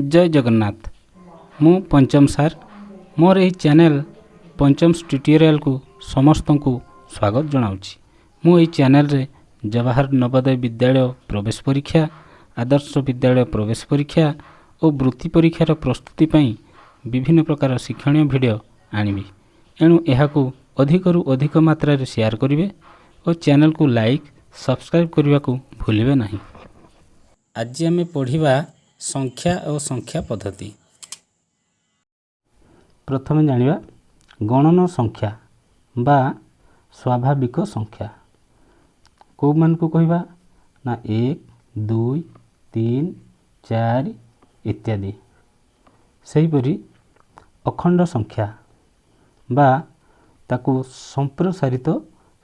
जय जगन्नाथ। मु पंचम सार मोर यही चैनल पंचम ट्यूटोरियल को समस्त को स्वागत जनाऊँगी। मु चैनल रे जवाहर नवोदय विद्यालय प्रवेश परीक्षा, आदर्श विद्यालय प्रवेश परीक्षा और वृत्ति परीक्षार प्रस्तुति पई विभिन्न प्रकार शिक्षणीय वीडियो आनिबी। एणु एहाकू अधिकरू अधिक मात्रा रे शेयर करिवे और चैनल को लाइक सब्सक्राइब करने को भूलिबे नहीं। आज आम पढ़िबा संख्या और संख्या पद्धति। प्रथम जानिबा गणन संख्या बा स्वाभाविक संख्या को मान को कहिबा ना 1 2 3 4 इत्यादि। सेहीपरि अखंड संख्या बा ताकू संप्रसारित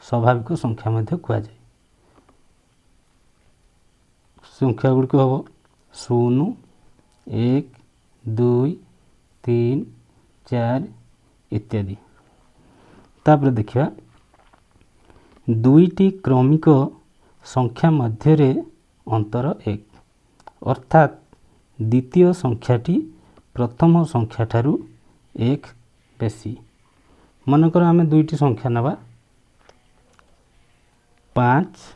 स्वाभाविक संख्या मध्य कहा जाए। संख्या गुड़िक हम 0 1 2 3 4 इत्यादि। तापर देखिए दुईटी क्रमिक संख्या मध्य अंतर 1, अर्थात द्वितीय संख्याटी प्रथम संख्या ठारू 1 बेसी। मनकर आम दुईटी संख्या नवा 5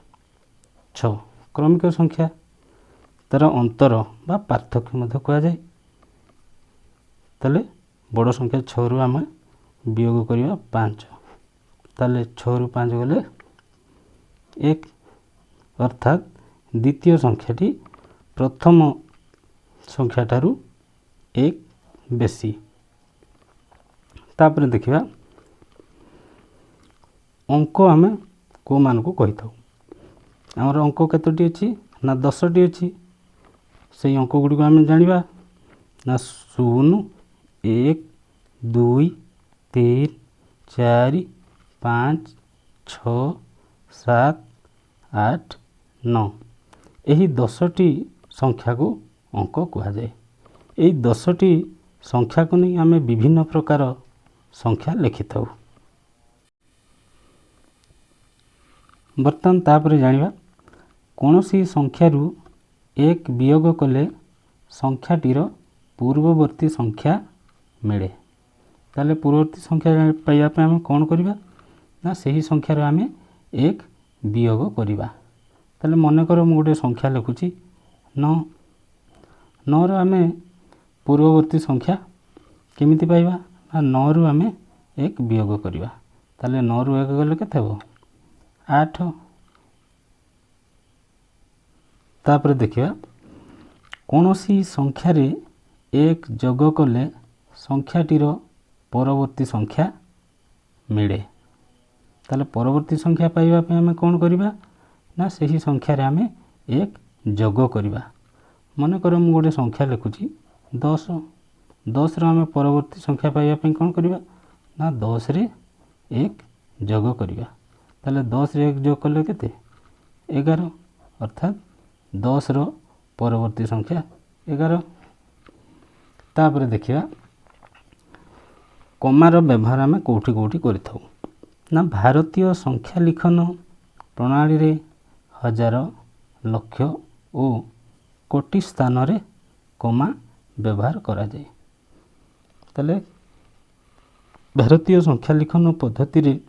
6 क्रमिक संख्या तार अंतर बा पार्थक्य मध्य कहा जाए। ताले बड़ संख्या 6 रु आम वियोग करिया 5, ताले 6 रु 5 गले 1, अर्थात द्वितीय संख्याटी प्रथम संख्या ठारू 1 बेसी। तापर देखिबा अंक आम को मान को कहि थाउ। आमर अंक केतोटी अछि ना 10 टी अछि। से अंक गुड़ी आम जानिबा ना 0 1 2 3 4 5 6 7 8 9 यही 10टी संख्या को अंक कहा जाए। यही 10टी संख्या को नहीं आम विभिन्न प्रकार संख्या लिखि थाउ। बर्तमान तापर जानिबा कौनसी संख्यारू 1 वियोग कले संख्याटीर पूर्ववर्ती संख्या मिले। ताले पूर्ववर्ती संख्या पाइबा पे आम कौन करिबा ना सही संख्यार आम 1 वियोग करिबा। ताले मन कर मु गोटे संख्या लिखुची 9 9 रो आम पूर्ववर्ती संख्या केमिति पाइबा ना 9 रु आम 1 वियोग करिबा। ताले 9 रु 1 गले केते हो 8। तापर देखिबा कौनसी संख्या रे 1 जोग कले संख्याटीर परवर्ती संख्या मिले। ताले परवर्ती संख्या पाइबा पे आम कौन करिबा ना सही संख्या रे आम 1 जोग करिबा। मन कर मु गोटे संख्या लिखुची 10 10 रो आम परवर्ती संख्या पाइबा पे कौन करिबा ना 10 रे 1 जोग करिबा। ताले 10 रे 1 जोग कले केते 11, अर्थात 10 रो परवर्ती संख्या 11। तापर देखिबा कमार व्यवहार आम कोठी कोठी करि थाउ ना भारतीय संख्या लिखन प्रणाली रे हजार लक्ष और कोटि स्थान रे कमा व्यवहार करा जाए। ताले भारतीय संख्या लिखन पद्धति रे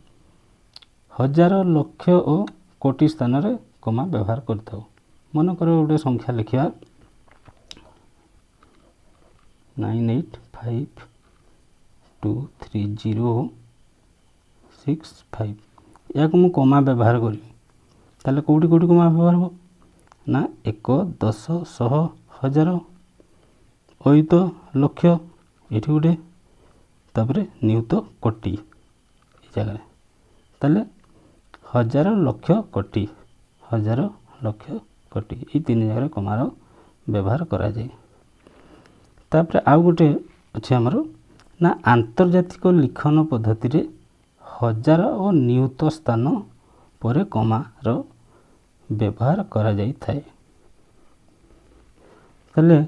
हजार लक्ष और कोटि स्थान रे कमा व्यवहार करथाउ। मन कर गोटे संख्या लिखिया 98523065 या मु कमा व्यवहार करी। ताले कोठी कोठी कमा व्यवहार हो ना 1 10 100 1000 अयुत लक्ष एठी गोटे तापरे नियुत कोटि जगह। ताले हजार लक्ष कोटि हजार लक्ष कोटि ये 3 जगह कमार व्यवहार करा जाए। तापर आउ गोटे अच्छे आमर ना आंतर्जातिक लिखन पद्धति रे हजार और नियुत स्थान पर कमार व्यवहार करा जाई थाए। ताले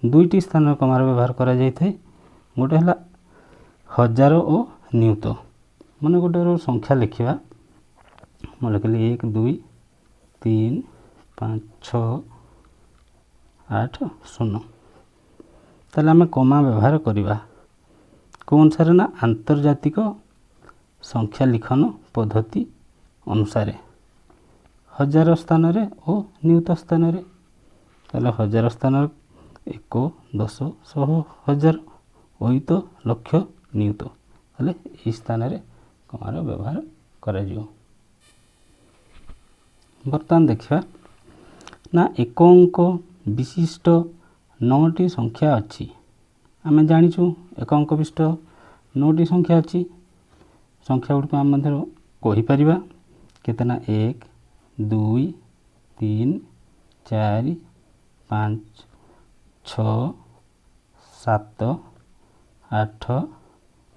दुईटी स्थान कमार व्यवहार करा जाई थाए। गोटे हला हजार और नियुत। मन गोटे संख्या लिखिबा मन लिखली 1 2 3 5 6 8 0 ताले आमे कमा व्यवहार करिबा को अनुसार ना आंतर्जातिक संख्या लिखन पद्धति अनुसार हजार स्थान रे और नियुत स्थान रे ताले हजार स्थान 1 10 100 1000 ओहित लक्ष नियुत ताले ई स्थान रे कमार व्यवहार करा जिवो। बर्तमान देखिबा ना एक अंक विशिष्ट 9टी संख्या अछि। आमे जानिछु एक अंक विशिष्ट 9टी संख्या अछि। संख्या गुड आम मध्य कहि परिबा केतना 1 2 3 4 5 6 7 8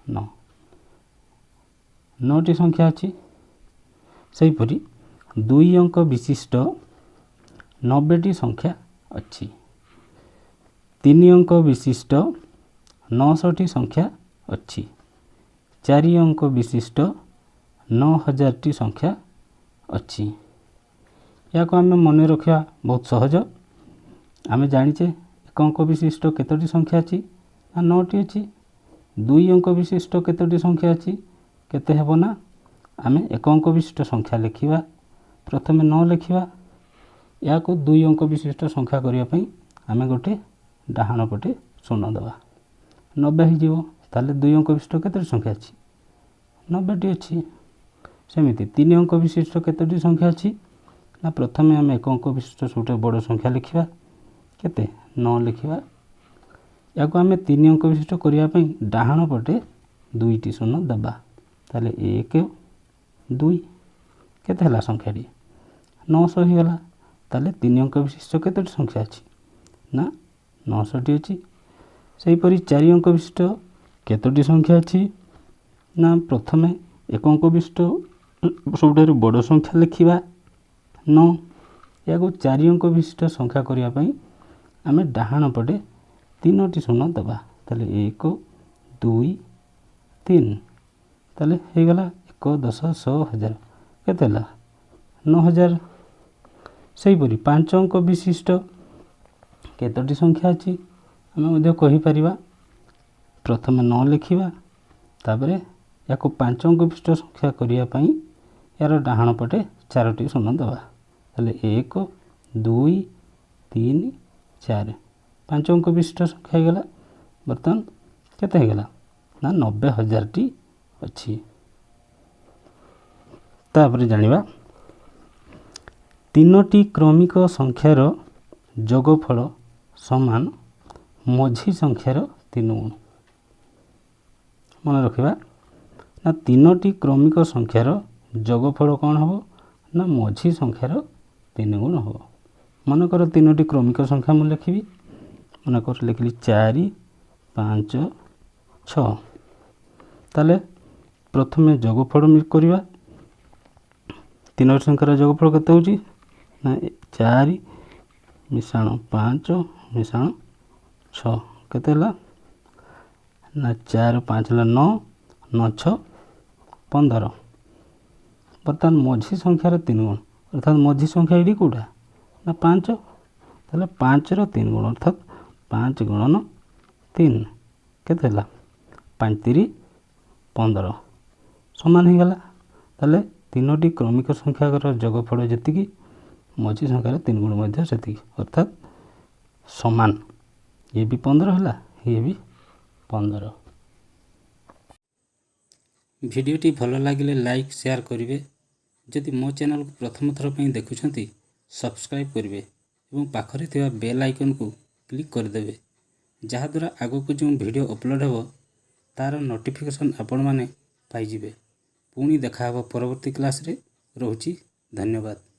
9 9टी संख्या अछि। सेहिपरि 2 अंक विशिष्ट 90टी संख्या अछि। 3 अंक विशिष्ट 900टी संख्या अछि। 4 अंक विशिष्ट 9000टी संख्या अछि। या को आमे मन रखिया बहुत सहज। आमे जानिचे एक अंक विशिष्ट केतोटी संख्या अछि ना 9टी अछि। 2 अंक विशिष्ट केतोटी संख्या अछि केते हेबो ना आमे एक अंक विशिष्ट संख्या लिखिबा प्रथमे 9 लिखिबा या को 2 अंक विशिष्ट संख्या करिया पई आमे गोटे डाहाण पटे शून्य दबा 90 हो जिवो। ताले 2 अंक विशिष्ट केतोटी संख्या अछि 90टी अछि। सेमिति 3 अंक विशिष्ट केतोटी संख्या अछि ना प्रथमे आमे एक अंक विशिष्ट छोटे बड़ संख्या लिखिबा केते 9 लिखिबा या को आमे 3 अंक विशिष्ट करिया पई डाहाण पटे 2टी शून्य दबा ताले 1 2 केते हला संख्याटी 900 ही गला। ताले 3 अंक विशिष्ट केतोटी संख्या अछि ना 900टी अछि। सेहि परि 4 अंक विशिष्ट केतोटी संख्या अछि ना प्रथमे एक अंक विशिष्ट सबठारु बड़ संख्या लिखिबा 9 या को 4 अंक विशिष्ट संख्या करिया पई आमे डाहाण पटे 3टी शून्य दबा ताले 1 2 3 ताले हे गला 1 10 100 1000 केते हला 9000। सेहि परि 5 अंक विशिष्ट केतोटी संख्या अछि आमे मध्ये कहि परिबा प्रथमे 9 लिखिबा तापरे या को 5 अंक विशिष्ट संख्या करिया पई यार डाहाण पटे 4टी शून्य दबा ताले 1 2 3 4 5 अंक विशिष्ट संख्या हे गला। बर्तमान केते हे गला ना 90000टी अछि। तापरे जानिबा 3टी क्रमिक संख्यार जोगफल समान मझी संख्यार 3 गुण। मन रखिबा ना 3टी क्रमिक संख्यार जोगफल कोन हबो ना मझी संख्यार 3 गुण हबो। मन कर 3टी क्रमिक संख्या मु लिखिबी मन कर लिखली 4 5 6 ताले प्रथमे जोगफल करिबा 3 संख्यार जोगफल केते होची ना 4 मिसाण 5 मिसाण 6 केते हला ना 4 5 हला 9 9 6 15। बर्तमान मझी संख्यार 3 गुण अर्थात मझी संख्या एडी कोडा ना 5 ताले 5 रो 3 गुण अर्थात 5 गुणन 3 केते हला 5 3 15 समान हे गला। ताले 3टी क्रमिक संख्यार जोगफल जेतिकी मझी संख्यार 3 गुण मध्ये सेतिकी अर्थात समान ये भी 15 हला ये भी 15। भिडियोटी भल लागिले लाइक शेयर करिवे। जदि मो चैनल को प्रथम थर पई देखुछंती सब्सक्राइब करिवे एवं पाखरे थिबा बेल आइकन को क्लिक कर देबे जहा द्वारा आगो को जो वीडियो अपलोड हेबो तार नोटिफिकेशन आपण माने पाई जिवे। पुणी देखा हबो परवर्ती क्लास रे। रहूची धन्यवाद।